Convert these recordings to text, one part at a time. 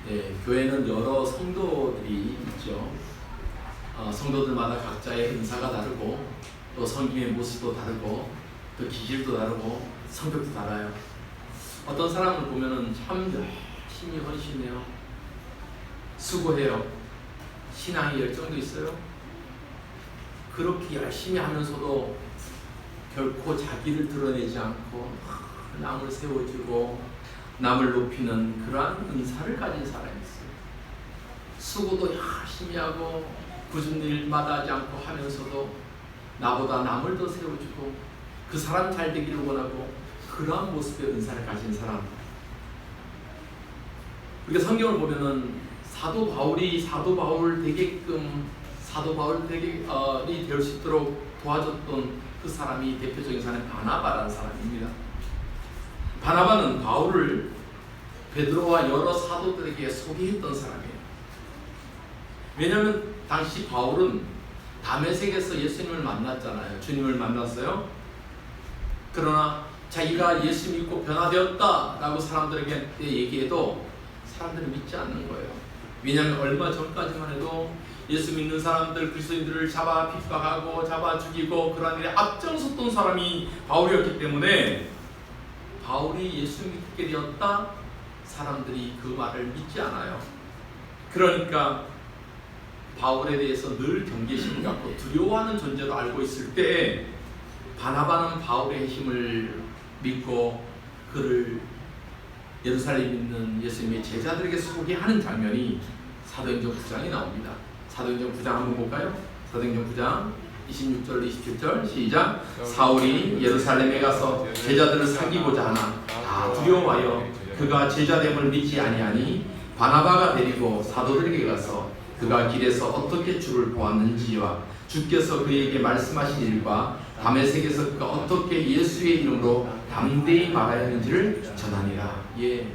네, 교회는 여러 성도들이 있죠. 성도들마다 각자의 은사가 다르고 또 성김의 모습도 다르고 또 기질도 다르고 성격도 달라요. 어떤 사람을 보면은 참 열심히 헌신해요. 수고해요. 신앙의 열정도 있어요. 그렇게 열심히 하면서도 결코 자기를 드러내지 않고 남을 세워주고 남을 높이는 그러한 은사를 가진 사람이 있어요. 수고도 열심히 하고 굳은 일마다 하지 않고 하면서도 나보다 남을 더 세워주고 그 사람 잘 되기를 원하고 그러한 모습의 은사를 가진 사람. 우리가 성경을 보면은 사도 바울이 될 수 있도록 도와줬던 그 사람이 대표적인 사람이 바나바라는 사람입니다. 바나바는 바울을 베드로와 여러 사도들에게 소개했던 사람이에요. 왜냐하면 당시 바울은 다메섹에서 예수님을 만났잖아요. 주님을 만났어요. 그러나 자기가 예수 믿고 변화되었다라고 사람들에게 얘기해도 사람들이 믿지 않는 거예요. 왜냐하면 얼마 전까지만 해도 예수 믿는 사람들, 그리스도인들을 잡아 핍박하고 잡아 죽이고 그러한 일에 앞장섰던 사람이 바울이었기 때문에 바울이 예수 믿게 되었다, 사람들이 그 말을 믿지 않아요. 그러니까 바울에 대해서 늘 경계심을 갖고 두려워하는 존재로 알고 있을 때 바나바는 바울의 힘을 믿고 그를 예루살렘에 있는 예수님의 제자들에게 소개하는 장면이 사도행전 9장에 나옵니다. 사도행전 9장 한번 볼까요? 사도행전 9장 26절 27절 시작. 사울이 예루살렘에 가서 제자들을 사귀고자 하나 다 두려워하여 그가 제자됨을 믿지 아니하니 바나바가 데리고 사도들에게 가서 그가 길에서 어떻게 주를 보았는지와 주께서 그에게 말씀하신 일과 다메섹에서 그가 어떻게 예수의 이름으로 담대히 말하였는지를 전하니라. 예.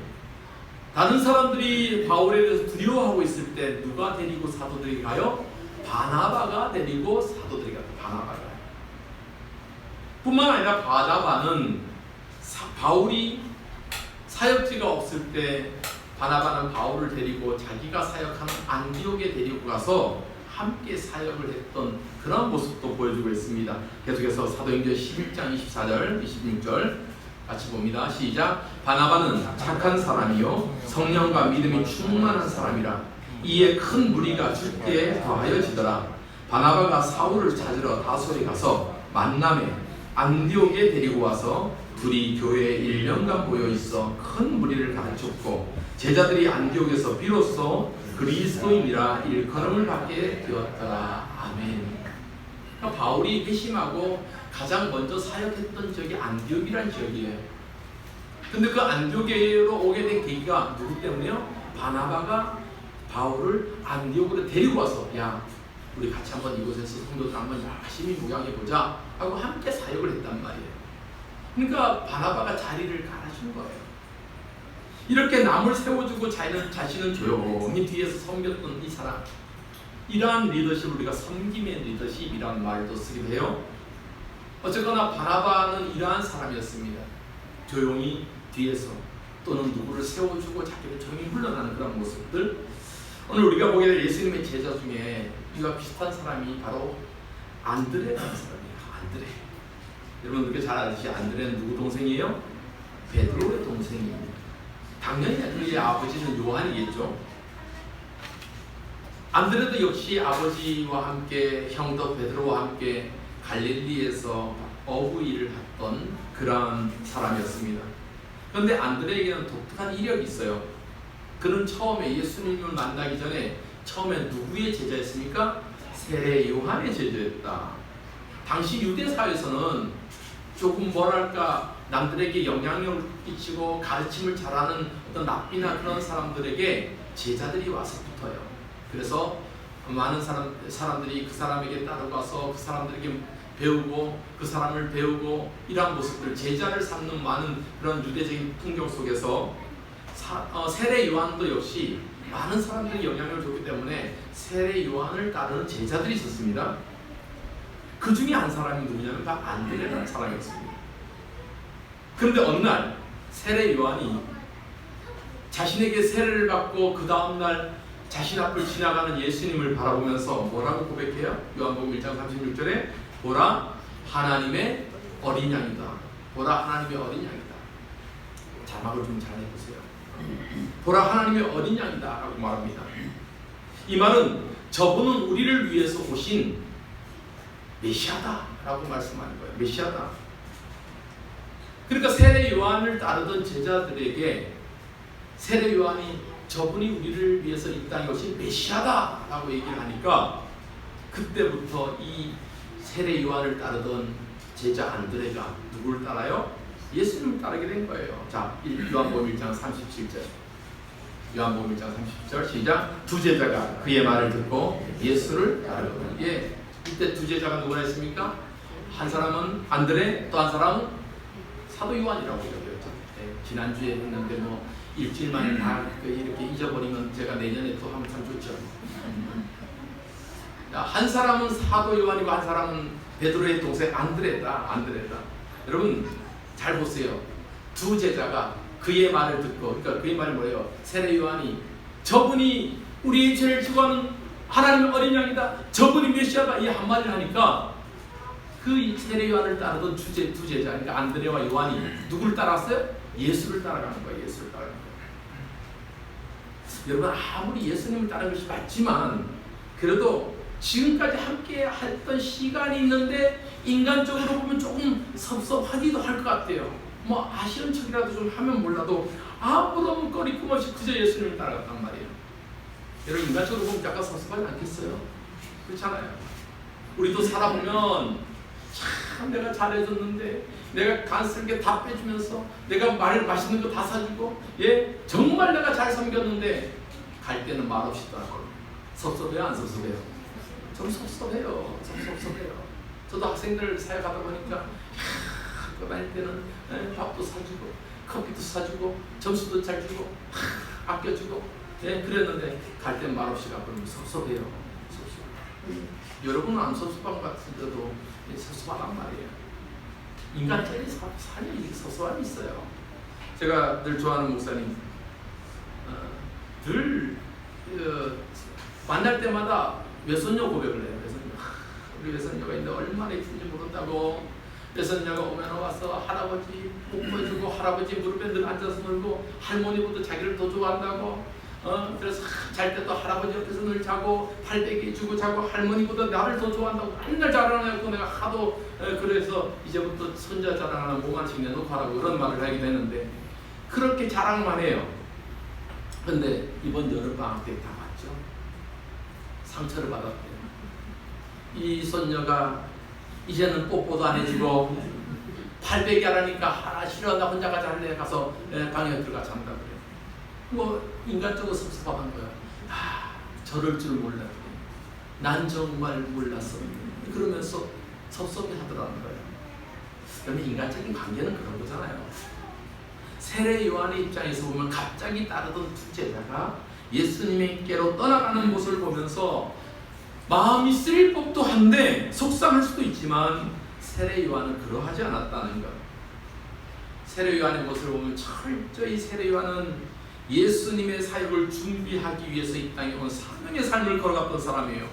다른 사람들이 바울에 대해서 두려워하고 있을 때 누가 데리고 사도들에게 가요? 바나바가 데리고 사도들에게 가요. 바나바가. 뿐만 아니라 바나바는 바울이 사역지가 없을 때 바나바는 바울을 데리고 자기가 사역하는 안디옥에 데리고 가서 함께 사역을 했던 그런 모습도 보여주고 있습니다. 계속해서 사도행전 11장 24절 26절 같이 봅니다. 시작. 바나바는 착한 사람이요 성령과 믿음이 충만한 사람이라 이에 큰 무리가 주께 더하여지더라. 바나바가 사울을 찾으러 다소에 가서 만남에 안디옥에 데리고 와서 둘이 교회에 1년간 모여 있어 큰 무리를 가르쳤고 제자들이 안디옥에서 비로소 그리스도인이라 일컬음을 받게 되었더라. 아멘. 그러니까 바울이 회심하고 가장 먼저 사역했던 지역이 안디옥이라는 지역이에요. 근데 그 안디옥으로 오게 된 계기가 누구 때문에요? 바나바가 바울을 안디옥으로 데리고 와서 야 우리 같이 한번 이곳에서 성도들 한번 열심히 목양해보자 하고 함께 사역을 했단 말이에요. 그러니까 바나바가 자리를 갈아준 거예요. 이렇게 남을 세워주고 자신은 조용히 뒤에서 섬겼던 이 사람, 이러한 리더십을 우리가 섬김의 리더십이라는 말도 쓰기도 해요. 어쨌거나 바나바는 이러한 사람이었습니다. 조용히 뒤에서 또는 누구를 세워주고 자기를 조용히 물러나는 그런 모습들. 오늘 우리가 보게 될 예수님의 제자 중에 이와 비슷한 사람이 바로 안드레라는 사람이에요. 안드레. 여러분들께 잘 아시죠? 안드레는 누구 동생이에요? 베드로의 동생입니다. 당연히 그의 아버지는 요한이겠죠. 안드레도 역시 아버지와 함께 형도 베드로와 함께 갈릴리에서 어부일을 했던 그런 사람이었습니다. 그런데 안드레에게는 독특한 이력이 있어요. 그는 처음에 예수님을 만나기 전에 처음에 누구의 제자였습니까? 세례 요한의 제자였다. 당시 유대 사회에서는 조금 뭐랄까 남들에게 영향력을 끼치고 가르침을 잘하는 어떤 랍비나 그런 사람들에게 제자들이 와서 붙어요. 그래서 많은 사람들이 그 사람에게 따라가서 그 사람들에게 배우고 그 사람을 배우고 이러한 모습들, 제자를 삼는 많은 그런 유대적인 풍경 속에서 세례 요한도 역시 많은 사람들이 영향을 줬기 때문에 세례 요한을 따르는 제자들이 있었습니다. 그 중에 한 사람이 누구냐면 다 안드레라는 사람이었습니다. 그런데 어느 날 세례 요한이 자신에게 세례를 받고 그 다음날 자신 앞을 지나가는 예수님을 바라보면서 뭐라고 고백해요? 요한복음 1장 36절에 보라 하나님의 어린 양이다. 보라 하나님의 어린 양이다. 자막을 좀 잘 해보세요. 보라 하나님의 어린 양이다 라고 말합니다. 이 말은 저분은 우리를 위해서 오신 메시아다 라고 말씀하는 거예요. 메시아다. 그러니까 세례 요한을 따르던 제자들에게 세례 요한이 저분이 우리를 위해서 이 땅에 오신 메시아다 라고 얘기를 하니까 그때부터 이 세례 요한을 따르던 제자 안드레가 누구를 따라요? 예수님을 따르게 된 거예요. 자, 요한복음 1장 37절. 요한복음 1장 37절 시작. 두 제자가 그의 말을 듣고 예수를 따르거든. 예, 이때 두 제자가 누구나 했습니까? 한 사람은 안드레, 또 한 사람은 사도 요한이라고 얘기했죠. 예, 지난주에 했는데 뭐 일주일 만에 다 이렇게 잊어버리면 제가 내년에 또 하면 참 좋죠. 한 사람은 사도 요한이고 한 사람은 베드로의 동생 안드레다. 여러분 잘 보세요. 두 제자가 그의 말을 듣고, 그러니까 그의 말이 뭐예요? 세례 요한이 저분이 우리의 죄를 지고 하는 하나님의 어린 양이다. 저분이 메시아다. 이 한마디를 하니까 그 세례 요한을 따르던 두 제자, 그러니까 안드레와 요한이 누구를 따랐어요? 예수를 따라가는 거예요. 예수를 따라가는 거예요. 여러분 아무리 예수님을 따르는 것이 맞지만 그래도 지금까지 함께 했던 시간이 있는데 인간적으로 보면 조금 섭섭하기도 할 것 같아요. 뭐 아쉬운 척이라도 좀 하면 몰라도 아무런 거리낌 없이 그저 예수님을 따라갔단 말이에요. 여러분 인간적으로 보면 약간 섭섭하지 않겠어요? 그렇잖아요. 우리도 살아보면 참 내가 잘해줬는데 내가 간쓸게 다 빼주면서 내가 맛있는 거 다 사주고 예 정말 내가 잘 섬겼는데 갈 때는 말없이 떠나고 섭섭해요? 안 섭섭해요? 좀 섭섭해요. 저도 학생들 사역하다 보니까 학교 다닐 때는 밥도 사주고 커피도 사주고 점수도 잘 주고 아껴주고 예, 그랬는데 갈 땐 말없이 가버리면 섭섭해요. 여러분은 안 섭섭한 것 같은데도 섭섭하단 말이에요. 인간적인 삶이 섭섭함이 있어요. 제가 늘 좋아하는 목사님 늘 만날 때마다 외손녀 고백을 해요. 우리 외손녀가 있는데 얼마나 예쁜지 모른다고. 외손녀가 오면 와서 할아버지 뽀뽀해주고 할아버지 무릎에 늘 앉아서 놀고 할머니보다 자기를 더 좋아한다고. 그래서 잘 때도 할아버지 옆에서 늘 자고 팔베개 주고 자고 할머니보다 나를 더 좋아한다고 맨날 자랑하고 내가 하도 그래서 이제부터 손자 자랑하는 모간씩 내놓고 하라고 그런 말을 하게 되는데 그렇게 자랑만 해요. 근데 이번 여름방학 때 다 봤죠. 상처를 받았대요. 이 손녀가 이제는 뽀뽀도 안 해주고 팔베개 하라니까 싫어 나 혼자 가자 할래 가서 방에 들어가 잔다 그래요. 뭐 인간적으로 섭섭한 거야. 저럴 줄 몰랐네. 난 정말 몰랐어. 그러면서 섭섭해하더라는 거예요. 그러면 인간적인 관계는 그런 거잖아요. 세례 요한의 입장에서 보면 갑자기 따르던 두 제자가 예수님께로 떠나가는 모습을 보면서 마음이 쓰릴 법도 한데 속상할 수도 있지만 세례 요한은 그러하지 않았다는 것. 세례 요한의 모습을 보면 철저히 세례 요한은 예수님의 사역을 준비하기 위해서 이 땅에 온 사명의 삶을 걸어갔던 사람이에요.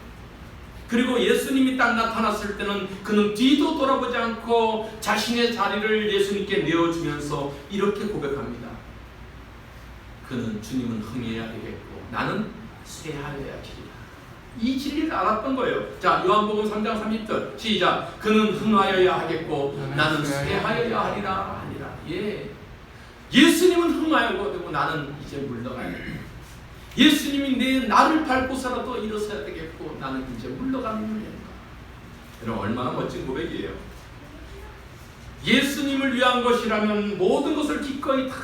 그리고 예수님이 딱 나타났을 때는 그는 뒤도 돌아보지 않고 자신의 자리를 예수님께 내어주면서 이렇게 고백합니다. 그는 주님은 흥해야 되겠고 나는 쇠하여야 하리라. 이 진리를 알았던 거예요. 자, 요한복음 3장 30절 시작. 그는 흥하여야 하겠고 나는 쇠하여야 하리라. 예, 예수님은 흥하여야 되고 나는 이제 물러가야 돼. 예수님이 나를 밟고서라도 일어서야 되겠고 나는 이제 물러가는 일인가. 여러분 얼마나 멋진 고백이에요. 예수님을 위한 것이라면 모든 것을 기꺼이 다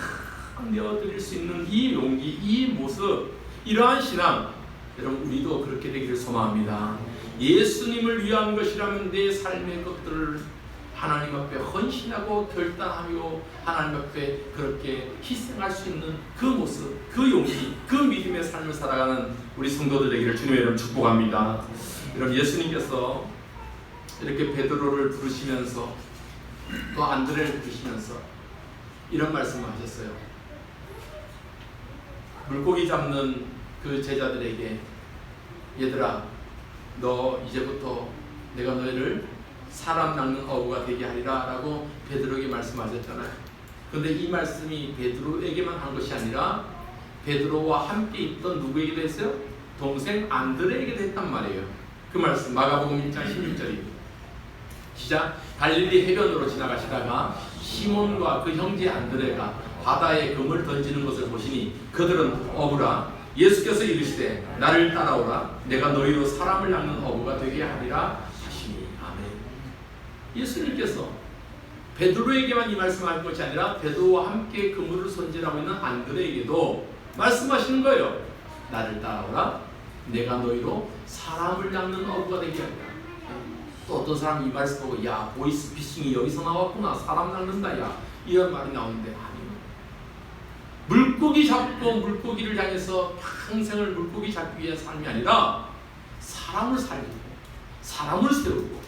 내어드릴 수 있는 이 용기, 이 모습, 이러한 신앙 여러분 우리도 그렇게 되기를 소망합니다. 예수님을 위한 것이라면 내 삶의 것들을 하나님 앞에 헌신하고 결단하며 하나님 앞에 그렇게 희생할 수 있는 그 모습, 그 용기, 그 믿음의 삶을 살아가는 우리 성도들 되기를 주님의 이름 축복합니다. 여러분 예수님께서 이렇게 베드로를 부르시면서 또 안드레를 부르시면서 이런 말씀을 하셨어요. 물고기 잡는 그 제자들에게 얘들아 너 이제부터 내가 너희를 사람 낚는 어부가 되게 하리라 라고 베드로에게 말씀하셨잖아요. 그런데 이 말씀이 베드로에게만 한 것이 아니라 베드로와 함께 있던 누구에게도 했어요? 동생 안드레에게도 했단 말이에요. 그 말씀 마가복음 1장 16절입니다. 시작. 갈릴리 해변으로 지나가시다가 시몬과 그 형제 안드레가 바다에 금을 던지는 것을 보시니 그들은 어부라. 예수께서 이르시되 나를 따라오라. 내가 너희로 사람을 낚는 어부가 되게 하리라 하시니. 아멘. 예수님께서 베드로에게만 이 말씀하신 것이 아니라 베드로와 함께 그물을 손질하고 있는 안드레에게도 말씀하시는 거예요. 나를 따라오라. 내가 너희로 사람을 낚는 어부가 되게 하리라. 또 어떤 사람이 이 말씀 보고 야 보이스피싱이 여기서 나왔구나. 사람 낚는다 야 이런 말이 나오는데 아니요. 물고기 잡고 물고기를 향해서 평생을 물고기 잡기 위한 삶이 아니라 사람을 살리고 사람을 세우고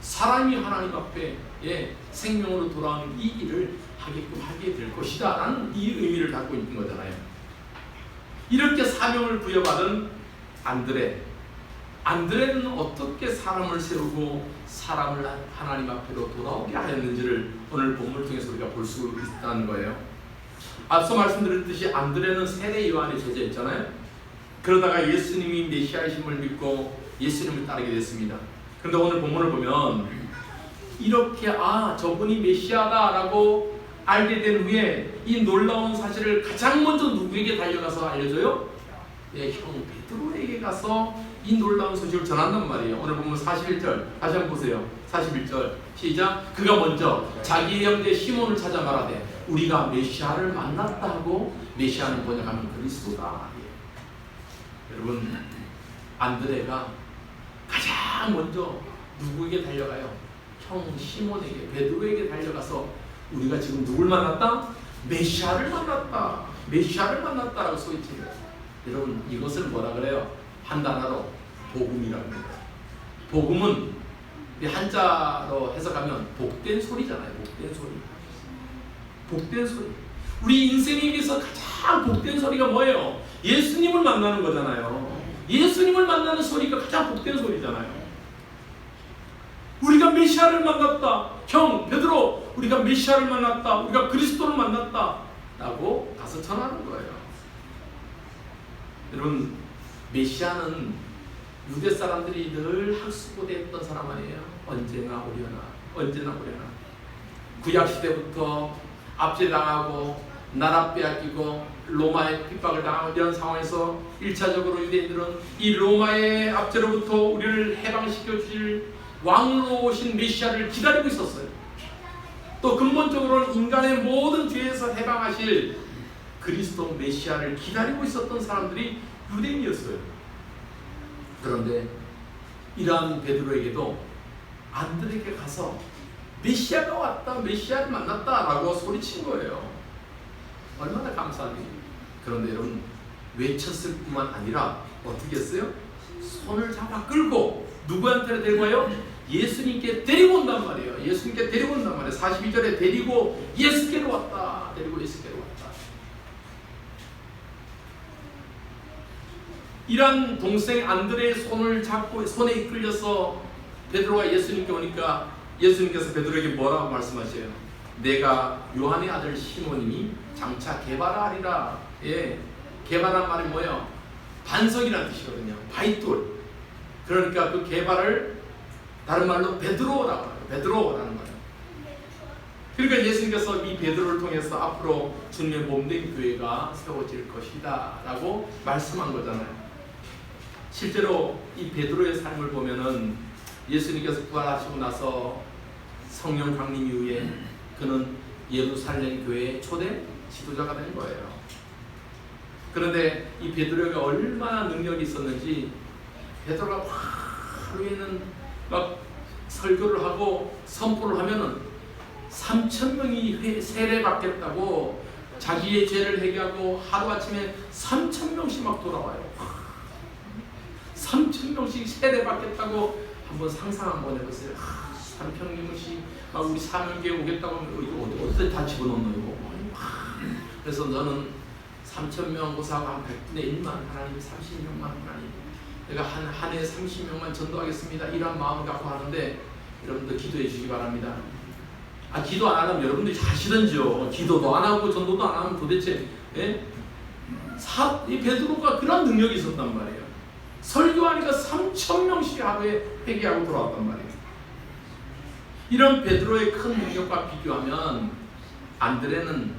사람이 하나님 앞에 생명으로 돌아오는 이 일을 하게끔 하게 될 것이다 라는 이 의미를 갖고 있는 거잖아요. 이렇게 사명을 부여받은 안드레는 어떻게 사람을 세우고 사람을 하나님 앞으로 돌아오게 하였는지를 오늘 본문을 통해서 우리가 볼 수 있다는 거예요. 앞서 말씀드렸듯이 안드레는 세례 요한의 제자였잖아요. 그러다가 예수님이 메시아이심을 믿고 예수님을 따르게 됐습니다. 그런데 오늘 본문을 보면 이렇게 저분이 메시아다라고 알게 된 후에 이 놀라운 사실을 가장 먼저 누구에게 달려가서 알려줘요? 형 베드로에게 가서 이 놀라운 소식을 전한단 말이에요. 오늘 보면 41절 다시 한번 보세요. 41절 시작. 그가 먼저 자기 형제 시몬을 찾아 말하되 우리가 메시아를 만났다 하고, 메시아는 번역하면 그리스도다. 여러분 안드레가 가장 먼저 누구에게 달려가요? 형 시몬에게, 베드로에게 달려가서 우리가 지금 누굴 만났다? 메시아를 만났다. 메시아를 만났다라고 소리칩니다. 여러분 이것을 뭐라 그래요? 한 단어로 복음이라고 합니다. 복음은 한자로 해석하면 복된 소리잖아요. 복된 소리. 복된 소리. 우리 인생에게서 가장 복된 소리가 뭐예요? 예수님을 만나는 거잖아요. 예수님을 만나는 소리가 가장 복된 소리잖아요. 우리가 메시아를 만났다. 형 베드로 우리가 메시아를 만났다. 우리가 그리스도를 만났다 라고 가서 전하는 거예요. 여러분 메시아는 유대 사람들이 늘 학수고대했던 사람 아니에요? 언제나 오려나. 구약시대부터 압제당하고 나라 빼앗기고 로마의 핍박을 당하고 이런 상황에서 1차적으로 유대인들은 이 로마의 압제로부터 우리를 해방시켜 주실 왕으로 오신 메시아를 기다리고 있었어요. 또 근본적으로는 인간의 모든 죄에서 해방하실 그리스도 메시아를 기다리고 있었던 사람들이 유대인이었어요. 그런데 이러한 베드로에게도 안드레에게 가서 메시아가 왔다, 메시아를 만났다 라고 소리친 거예요. 얼마나 감사하니. 그런데 여러분 외쳤을 뿐만 아니라 어떻게 했어요? 손을 잡아 끌고 누구한테 데리고 와요? 예수님께 데리고 온단 말이에요. 예수님께 데리고 온단 말이에요. 42절에 데리고 예수께로 왔다. 데리고 예수께로 왔다. 이런 동생 안드레의 손을 잡고 손에 이끌려서 베드로가 예수님께 오니까 예수님께서 베드로에게 뭐라고 말씀하셔요? 내가 요한의 아들 시몬이니 장차 개바라하리라. 개바란 말이 뭐예요? 반석이라는 뜻이거든요. 바위돌. 그러니까 그 개바를 다른 말로 베드로라고 해요. 베드로라는 거예요. 그러니까 예수님께서 이 베드로를 통해서 앞으로 주님의 몸된 교회가 세워질 것이다 라고 말씀한 거잖아요. 실제로 이 베드로의 삶을 보면은 예수님께서 부활하시고 나서 성령 강림 이후에 그는 예루살렘 교회의 초대 지도자가 된 거예요. 그런데 이 베드로가 얼마나 능력이 있었는지 베드로가 하루에는 막 설교를 하고 선포를 하면은 3,000명이 세례받겠다고 자기의 죄를 회개하고 하루아침에 3,000명씩 막 돌아와요. 3,000명씩 세례받겠다고 한번 상상 한번 해보세요. 3,000명씩 막 우리 사명교회 오겠다고 하면 이거 어떻게 다 집어넣는 거고. 그래서 저는 3,000명 고사하고 한 100분의 1만 하나님, 30명만 하나님, 내가 한 해 30명만 전도하겠습니다, 이런 마음을 갖고 하는데 여러분들 기도해 주시기 바랍니다. 기도 안 하면 여러분들이 하시던지요. 기도도 안 하고 전도도 안 하면 도대체 이 베드로가 그런 능력이 있었단 말이에요. 설교하니까 3,000명씩 하루에 회개하고 돌아왔단 말이에요. 이런 베드로의 큰 능력과 비교하면 안드레는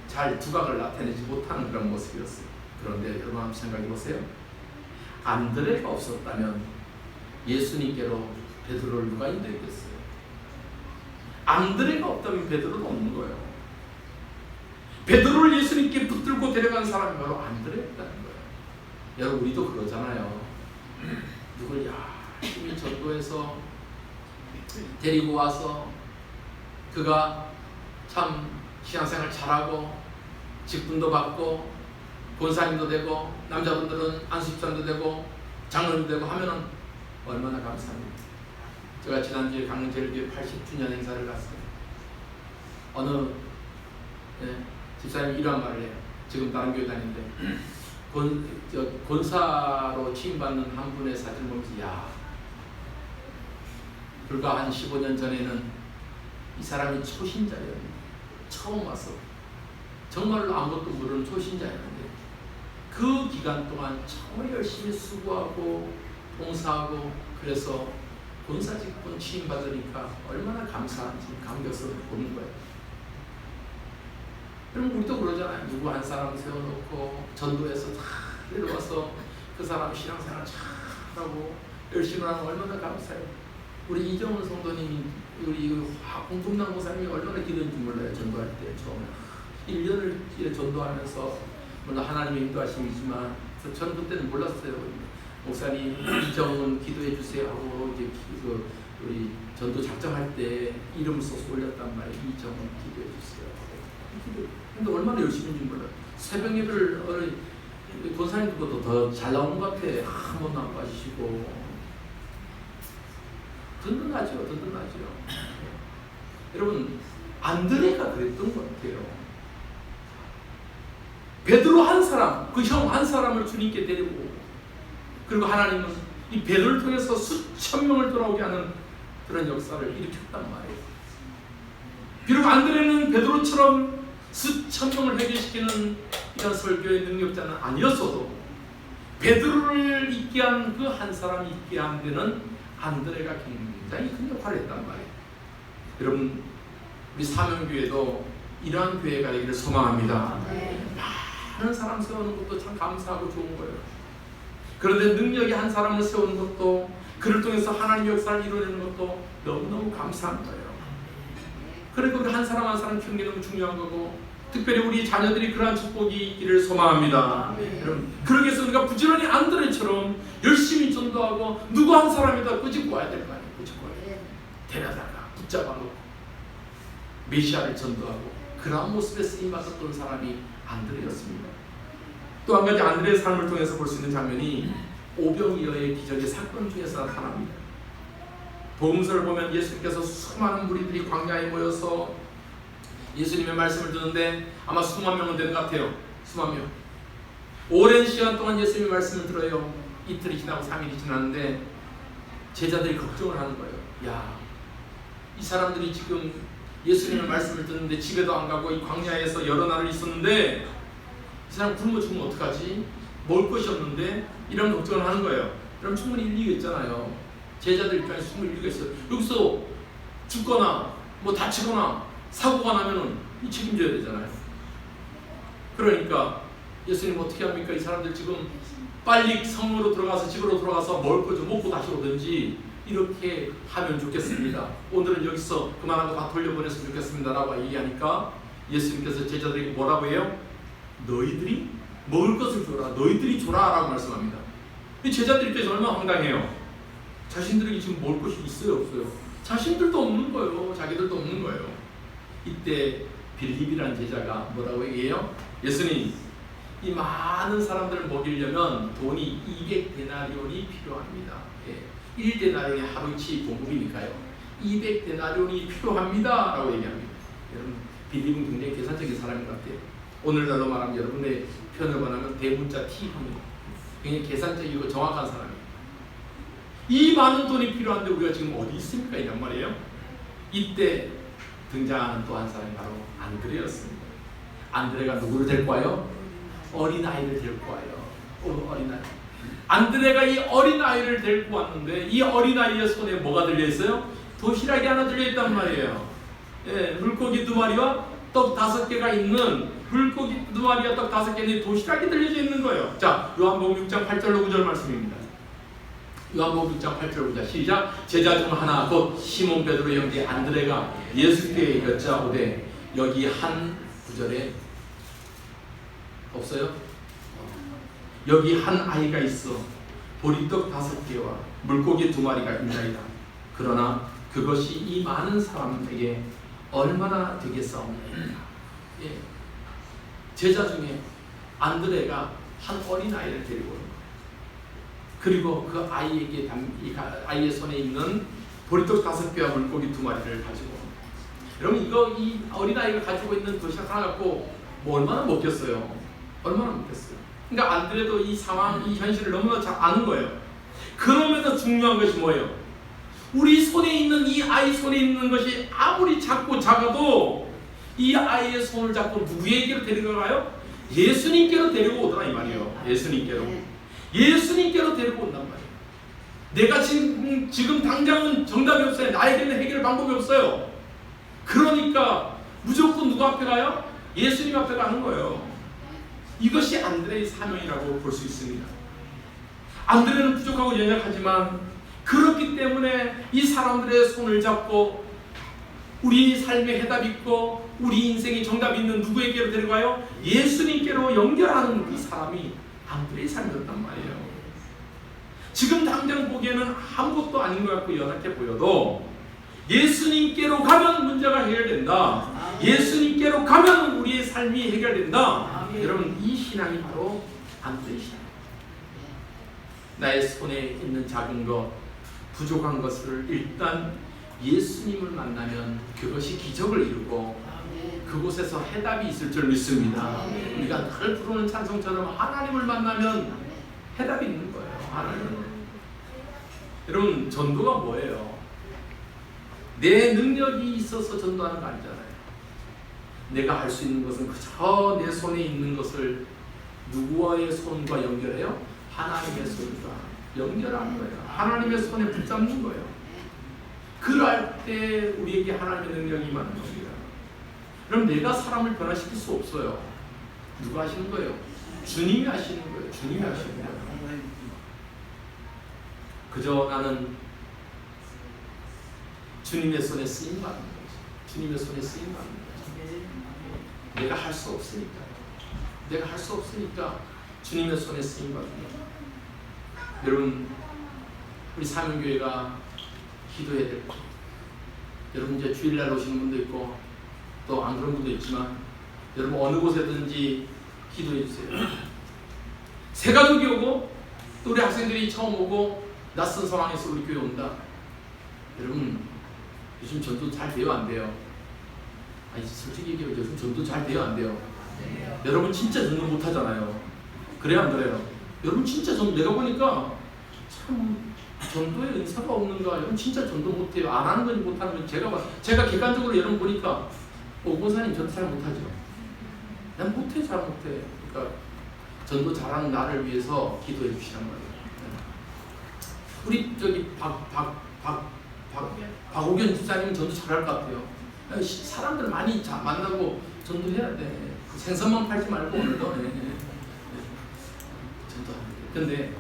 잘 두각을 나타내지 못하는 그런 모습이었어요. 그런데 여러분 한번 생각해 보세요. 안드레가 없었다면 예수님께로 베드로를 누가 인도했겠어요? 안드레가 없다면 베드로도 없는 거예요. 베드로를 예수님께 붙들고 데려간 사람이 바로 안드레였다는 거예요. 여러분 우리도 그러잖아요. 누굴 열심히 전도해서 데리고 와서 그가 참 신앙생활 잘하고 직분도 받고 권사님도 되고 남자분들은 안수집사님도 되고 장로님도 되고 하면은 얼마나 감사합니다. 제가 지난주에 강릉제일교회 80주년 행사를 갔어요. 어느 집사님이 이런 말을 해요. 지금 다른 교회 다니는데 권사로 취임받는 한 분의 사진을 보면서 불과 한 15년 전에는 이 사람이 초신자였는데 처음 와서 정말로 아무것도 모르는 초신자였는데 그 기간 동안 정말 열심히 수고하고 봉사하고 그래서 권사직분 취임받으니까 얼마나 감사한지 감격스럽게 보는 거예요. 그럼 우리도 그러잖아요. 누구 한 사람 세워놓고 전도해서 다 내려와서 그 사람 신앙생활 잘하고 열심히 하면 얼마나 감사해요. 우리 이정훈 성도님이 우리 홍금남 목사님이 얼마나 기도했는지 몰라요. 전도할 때 처음에 1년을 전도하면서 물론 하나님의 인도하심이지만 저는 그때는 몰랐어요. 목사님 이정훈 기도해 주세요 하고 이제 우리 전도 작정할 때 이름 써서 올렸단 말이에요. 이정훈 기도해 주세요. 근데 얼마나 열심인지 몰라요. 새벽 예배를 권사님들보다 더 잘 나오는 것 같아. 한 번도 안 빠지시고 든든하죠. 여러분 안드레가 그랬던 것 같아요. 베드로 한 사람, 그 형 한 사람을 주님께 데리고 그리고 하나님은 이 베드로를 통해서 수천 명을 돌아오게 하는 그런 역사를 일으켰단 말이에요. 비록 안드레는 베드로처럼 수천 명을 회개시키는 이런 설교의 능력자는 아니었어도 베드로를 있게 한 그 한 사람이 있게 한 데는 안드레가 굉장히 큰 역할을 했단 말이에요. 여러분 우리 사명교회도 이러한 교회가 되기를 소망합니다. 많은 사람 세우는 것도 참 감사하고 좋은 거예요. 그런데 능력이 한 사람을 세우는 것도 그를 통해서 하나님의 역사를 이루어내는 것도 너무너무 감사한 거예요. 그리고 우리 한 사람 한 사람 키우는 게 너무 중요한 거고 특별히 우리 자녀들이 그러한 축복이 있기를 소망합니다. 여러분 그러기 위해서 우리가 부지런히 안드레처럼 열심히 전도하고 누구 한 사람이다 꾸짖고 와야 될 거 아니에요. 꾸짖고 와야 돼요. 데려다가 붙잡아놓고 메시아를 전도하고 그러한 모습에 쓰임받았던 사람이 안드레였습니다. 또 한 가지 안드레의 삶을 통해서 볼 수 있는 장면이 오병이어의 기적의 사건 중에서 나타납니다. 복음서를 보면 예수님께서 수많은 무리들이 광야에 모여서 예수님의 말씀을 듣는데 아마 수만 명은 되는 것 같아요. 수만 명. 오랜 시간 동안 예수님의 말씀을 들어요. 이틀이 지나고 3일이 지났는데 제자들이 걱정을 하는 거예요. 이 사람들이 지금 예수님의 말씀을 듣는데 집에도 안 가고 이 광야에서 여러 날을 있었는데 이 사람 굶어 죽으면 어떡하지? 먹을 것이 없는데 이런 걱정을 하는 거예요. 그럼 충분히 일리가 있잖아요. 제자들 입장에서 충분히 일리가 있어요. 여기서 죽거나 뭐 다치거나 사고가 나면은 이 책임져야 되잖아요. 그러니까 예수님 어떻게 합니까? 이 사람들 지금 빨리 성으로 들어가서 집으로 들어가서 먹을 거 좀 먹고 다시 오든지 이렇게 하면 좋겠습니다. 오늘은 여기서 그만하고 다 돌려보냈으면 좋겠습니다 라고 얘기하니까 예수님께서 제자들에게 뭐라고 해요? 너희들이 먹을 것을 줘라. 너희들이 줘라 라고 말씀합니다. 이 제자들 입장에서 얼마나 황당해요. 자신들에게 지금 먹을 것이 있어요 없어요? 자신들도 없는 거예요. 자기들도 없는 거예요. 이때 빌립이라는 제자가 뭐라고 얘기해요? 예수님 이 많은 사람들을 먹이려면 돈이 200데나리온이 필요합니다. 1데나리온이 하루치 공급이니까요. 200데나리온이 필요합니다 라고 얘기합니다. 여러분 빌립은 굉장히 계산적인 사람인 것 같아요. 오늘날로 말하면 여러분의 표현을 말하면 대문자 T형이에요. 굉장히 계산적이고 정확한 사람이에요. 이 많은 돈이 필요한데 우리가 지금 어디 있습니까? 이란 말이에요. 이때 등장하는 또 한 사람이 바로 안드레였습니다. 안드레가 누구를 데리고 와요? 어린아이를 데리고 와요. 어린아이. 안드레가 이 어린아이를 데리고 왔는데 이 어린아이의 손에 뭐가 들려있어요? 도시락이 하나 들려있단 말이에요. 예, 물고기 2마리와 떡 5개가 있는 물고기 2마리와 떡 5개의 도시락이 들려져 있는 거예요. 자, 요한복음 6장 8절로 9절 말씀입니다. 요한복음 6장 8절 9절 시작. 제자 중 하나 곧 시몬 베드로의 형제 안드레가 예수께 여짜오되 여기 한 9절에 없어요? 여기 한 아이가 있어 보리떡 5개와 물고기 2마리가 있나이다. 그러나 그것이 이 많은 사람에게 얼마나 되겠사옵나이까. 예. 제자 중에 안드레가 한 어린아이를 데리고 온 그리고 그 아이에게 아이의 손에 있는 보리떡 5개와 물고기 2마리를 가지고 여러분 이 어린아이가 가지고 있는 도시락 하나 갖고 뭐 얼마나 먹겠어요? 얼마나 먹겠어요? 그러니까 안드레도 이 상황, 이 현실을 너무나 잘 아는 거예요. 그러면서 중요한 것이 뭐예요? 우리 손에 있는 이 아이 손에 있는 것이 아무리 작고 작아도 이 아이의 손을 잡고 누구에게로 데려가요? 예수님께로 데리고 오더라 이 말이에요. 예수님께로 데리고 온단 말이에요. 내가 지금 당장은 정답이 없어요. 나에게는 해결 방법이 없어요. 그러니까 무조건 누구 앞에 가요? 예수님 앞에 가는 거예요. 이것이 안드레의 사명이라고 볼 수 있습니다. 안드레는 부족하고 연약하지만 그렇기 때문에 이 사람들의 손을 잡고 우리 삶의 해답이 있고 우리 인생의 정답이 있는 누구에게로 데려가요? 예수님께로 연결하는 이 사람이 안드레의 삶이었단 말이에요. 지금 당장 보기에는 아무것도 아닌 것 같고 연약해 보여도 예수님께로 가면 문제가 해결된다. 예수님께로 가면 우리의 삶이 해결된다. 여러분 이 신앙이 바로 안드레의 신앙. 나의 손에 있는 작은 것, 부족한 것을 일단 예수님을 만나면 그것이 기적을 이루고 그곳에서 해답이 있을 줄 믿습니다. 우리가 늘 부르는 찬송처럼 하나님을 만나면 해답이 있는 거예요. 하나님. 여러분 전도가 뭐예요? 내 능력이 있어서 전도하는 거 아니잖아요. 내가 할 수 있는 것은 그저 내 손에 있는 것을 누구와의 손과 연결해요? 하나님의 손과 연결하는 거예요. 하나님의 손에 붙잡는 거예요. 그럴 때 우리에게 하나님의 능력이 임하는 겁니다. 그럼 내가 사람을 변화시킬 수 없어요. 누가 하시는 거예요? 주님이 하시는 거예요. 주님이 하시는 거예요. 그저 나는 주님의 손에 쓰임 받는 거죠. 주님의 손에 쓰임 받는 거죠. 내가 할 수 없으니까. 내가 할 수 없으니까 주님의 손에 쓰임 받는 거죠. 여러분, 우리 사명교회가 기도해야 될 것. 여러분 이제 주일날 오시는 분도 있고 또 안 그런 분도 있지만 여러분 어느 곳에든지 기도해 주세요. 새 가족이 오고 또 우리 학생들이 처음 오고 낯선 상황에서 우리 교회 온다. 여러분 요즘 전도 잘 돼요 안 돼요? 아니 솔직히 얘기해요. 요즘 전도 잘 돼요 안 돼요? 여러분 진짜 전도 못 하잖아요. 그래요 안 그래요? 여러분 진짜 전도 내가 보니까 참 전도에 은사가 없는가? 여러분 진짜 전도 못해요. 안 하는 건지 못하는 건지 제가 객관적으로 여러분 보니까 오고사님 전도 잘 못하죠. 난 못해 잘 못해. 그러니까 전도 잘하는 나를 위해서 기도해 주시란 말이에요. 우리 저기 박오견 집사님은 전도 잘할 것 같아요. 사람들 많이 만나고 전도해야 돼. 생선만 팔지 말고 오늘도 전도하면 돼. 근데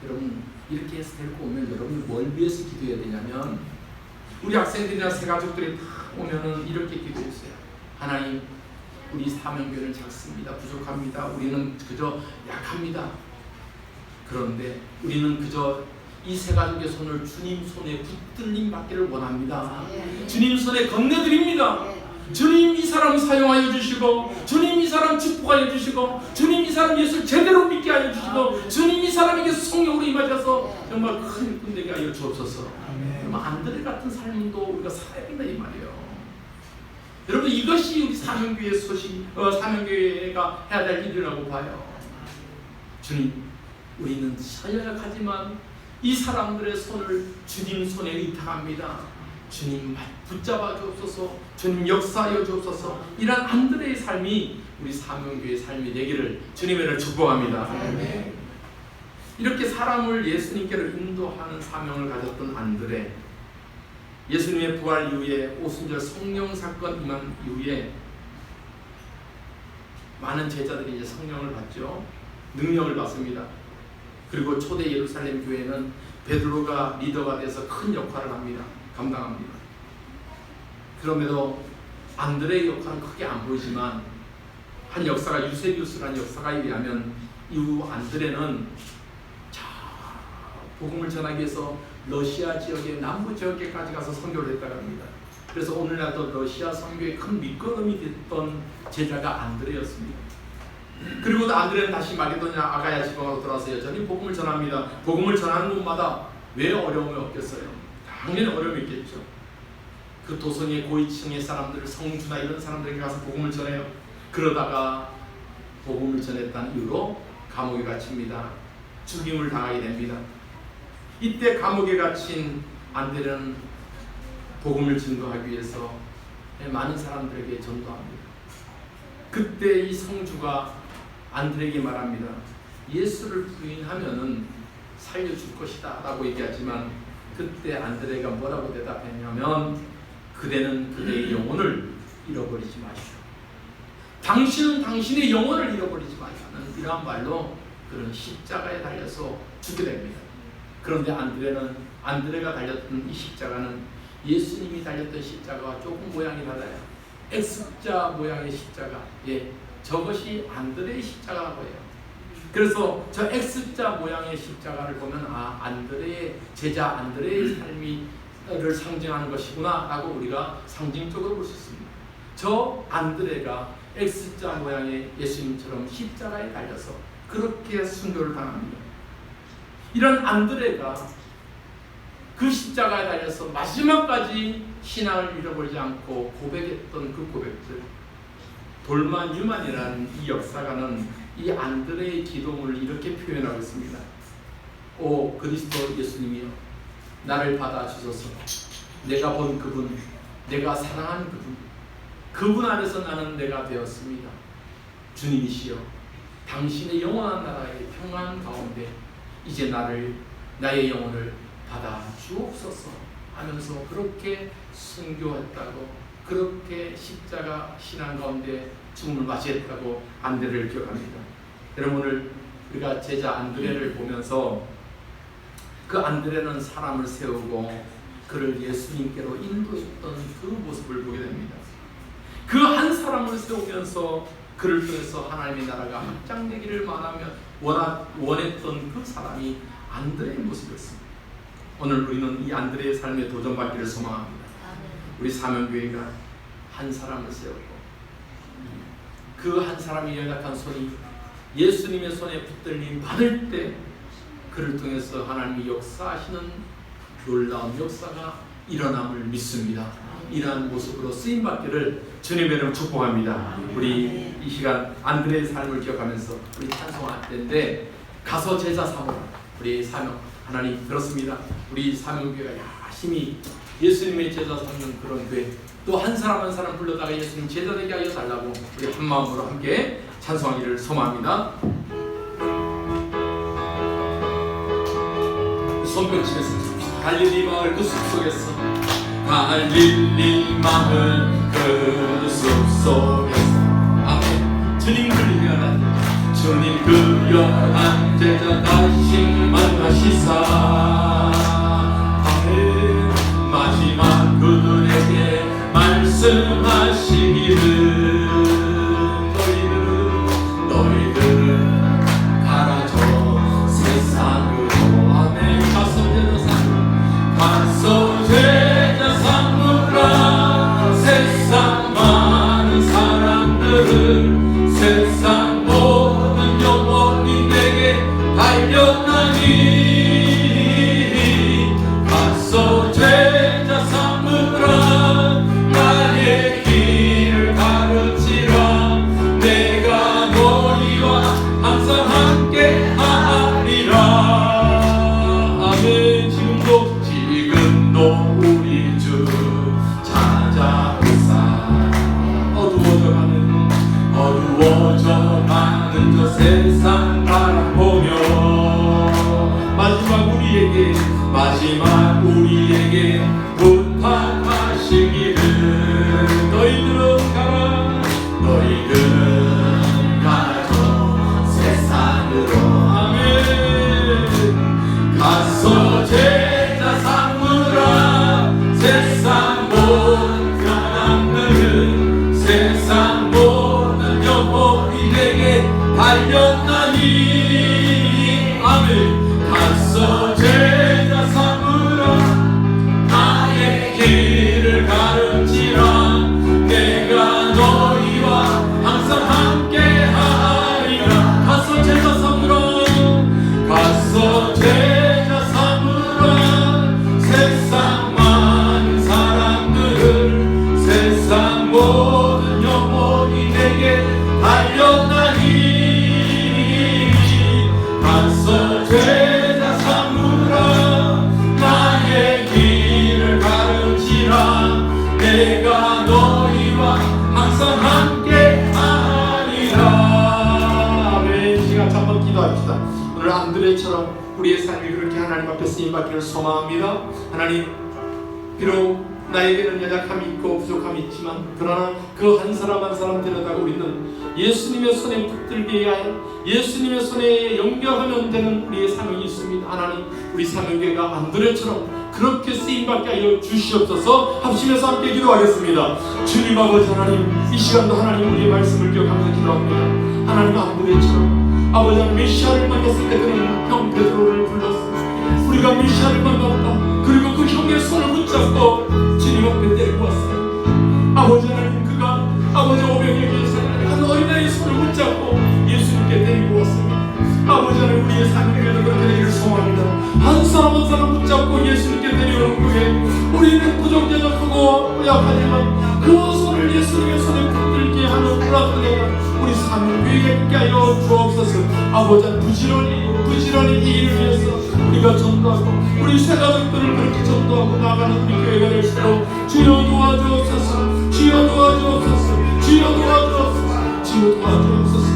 여러분 이렇게 해서 데리고 오면 여러분이 뭘 위해서 기도해야 되냐면 우리 학생들이나 새 가족들이 다 오면은 이렇게 기도했어요. 하나님, 우리 사명교회는 작습니다. 부족합니다. 우리는 그저 약합니다. 그런데 우리는 그저 이 새 가족의 손을 주님 손에 붙들림 받기를 원합니다. 주님 손에 건네드립니다. 주님 이 사람 사용하여 주시고, 주님 이 사람 축복하여 주시고, 주님 이 사람 예수를 제대로 믿게 하여 주시고, 주님 이 사람에게 성령으로 임하셔서 정말 큰 꿈되게 하여 주옵소서. 그러면 안드레 같은 삶도 우리가 살아야 된다 이 말이에요. 여러분, 이것이 우리 사명교회 사명교회가 해야 될 일이라고 봐요. 주님, 우리는 서약하지만 이 사람들의 손을 주님 손에 의탁합니다. 주님 붙잡아 주옵소서. 주님 역사하여 주옵소서. 이런 안드레의 삶이 우리 사명교회의 삶이 되기를 주님을 축복합니다. 아멘. 이렇게 사람을 예수님께로 인도하는 사명을 가졌던 안드레, 예수님의 부활 이후에 오순절 성령 사건 임한 이후에 많은 제자들이 이제 성령을 받죠. 능력을 받습니다. 그리고 초대 예루살렘 교회는 베드로가 리더가 돼서 큰 역할을 합니다. 감당합니다. 그럼에도 안드레의 역할은 크게 안 보이지만 한 역사가 유세비우스라는 역사가에 의하면 이후 안드레는 복음을 전하기 위해서 러시아 지역의 남부 지역에까지 가서 선교를 했다고 합니다. 그래서 오늘날도 러시아 선교의 큰 밑거름이 됐던 제자가 안드레였습니다. 그리고 안드레는 다시 마게도냐 아가야 지방으로 돌아와서 여전히 복음을 전합니다. 복음을 전하는 곳마다 왜 어려움이 없겠어요? 당연히 어려움이 있겠죠. 그 도성의 고위층의 사람들, 성주나 이런 사람들에게 가서 복음을 전해요. 그러다가 복음을 전했다는 이유로 감옥에 갇힙니다. 죽임을 당하게 됩니다. 이때 감옥에 갇힌 안드레는 복음을 증거하기 위해서 많은 사람들에게 전도합니다. 그때 이 성주가 안드레에게 말합니다. 예수를 부인하면은 살려줄 것이다 라고 얘기하지만 그때 안드레가 뭐라고 대답했냐면 그대는 그대의 영혼을 잃어버리지 마시오. 당신은 당신의 영혼을 잃어버리지 마시오는 이러한 말로 그런 십자가에 달려서 죽게 됩니다. 그런데 안드레가 달렸던 이 십자가는 예수님이 달렸던 십자가와 조금 모양이 달라요. X자 모양의 십자가. 예, 저것이 안드레의 십자가라고 해요. 그래서 저 X자 모양의 십자가를 보면 안드레의 제자 안드레의 삶을 상징하는 것이구나 라고 우리가 상징적으로 볼 수 있습니다. 저 안드레가 X자 모양의 예수님처럼 십자가에 달려서 그렇게 순교를 당합니다. 이런 안드레가 그 십자가에 달려서 마지막까지 신앙을 잃어버리지 않고 고백했던 그 고백들, 돌만 유만이라는 이 역사가는 이 안드레의 기도문을 이렇게 표현하고 있습니다. 오 그리스도 예수님이여, 나를 받아주소서. 내가 본 그분, 내가 사랑한 그분 안에서 나는 내가 되었습니다. 주님이시여, 당신의 영원한 나라의 평안 가운데 이제 나의 영혼을 받아 주옵소서 하면서 그렇게 순교했다고, 그렇게 십자가 신앙 가운데 죽음을 맞이했다고 안드레를 기억합니다. 여러분, 오늘 우리가 제자 안드레를 보면서 그 안드레는 사람을 세우고 그를 예수님께로 인도했던 그 모습을 보게 됩니다. 그 한 사람을 세우면서 그를 통해서 하나님의 나라가 확장되기를 원했던 그 사람이 안드레의 모습이었습니다. 오늘 우리는 이 안드레의 삶에 도전받기를 소망합니다. 우리 사명교회가 한 사람을 세우고 그 한 사람이 연약한 손이 예수님의 손에 붙들림 받을 때 그를 통해서 하나님이 역사하시는 놀라운 역사가 일어남을 믿습니다. 이러한 모습으로 쓰임받기를 주님의 이름으로 축복합니다. 우리 이 시간 안드레의 삶을 기억하면서 우리 찬송할 때인데 가서 제자 삼으라. 우리 사명 하나님 그렇습니다. 우리 사명교회가 열심히 예수님의 제자 삼는 그런 교회, 또 한 사람 한 사람 불러다가 예수님 제자 되게 하여 달라고 우리 한 마음으로 함께 찬송하기를 소망합니다. 손뼉치면서 갈릴리 마을 그 숲속에서, 갈릴리 마을 그 숲속에서, 아멘. 주님 그리하라니 주님 그려한 제자 다시 만나시사, 아멘. 마지막 그들에게 말씀하시기를 너희들은 가라 저 세상으로, 아멘. 가서 제자 삼으라. 세상 많은 사람들은 세상 모든 영혼이 내게 달려나니, 가서 제자 삼으라. 나의 기도합시다. 오늘 안드레처럼 우리의 삶이 그렇게 하나님 앞에 쓰임받기를 소망합니다. 하나님, 비록 나에게는 연약함이 있고 부족함이 있지만 그러나 그 한 사람 한 사람 데려다가 우리는 예수님의 손에 붙들게 하여 예수님의 손에 연결하면 되는 우리의 삶이 있습니다. 하나님, 우리 사명교회가 안드레처럼 그렇게 쓰임받게 하여 주시옵소서. 합심해서 함께 기도하겠습니다. 주님 아버지 하나님, 이 시간도 하나님 우리의 말씀을 기억하면서 기도합니다. 하나님, 안드레처럼 아버지 하나님, 메시아를 만났을 때 그는 형 베드로를 불렀습니다. 우리가 메시아를 만났다. 그리고 그 형의 손을 붙잡고 주님 앞에 데리고 왔어요. 아버지 하나님, 그가 아버지 오병이어에서 한 어린아이의 손을 붙잡고 예수님께 데리고 왔습니다. 아버지 하나님, 우리의 삶에도 그렇게 되기를 소망합니다. 한 사람 한 사람 붙잡고 예수님께 데려오는 후에 우리는 부정제적하고 약하지만 그 손을 예수님의 손에 붙들게 하는 불합리가 우리 사명교회에 있게 하여 주옵소서. 아버지 하나님, 부지런히 이 일을 위해서 우리가 전도하고 우리 새가족들을 그렇게 전도하고 나가는 우리 교회가 될 수 있도록 주여 도와주옵소서. 주여 도와주옵소서. 주여 도와주옵소서. 주여 도와주옵소서.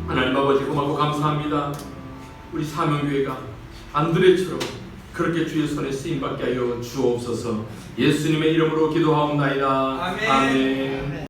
하나님 아버지, 고맙고 감사합니다. 우리 사명교회가 안드레처럼 그렇게 주의 손에 쓰임받게 하여 주옵소서. 예수님의 이름으로 기도하옵나이다. 아멘. 아멘.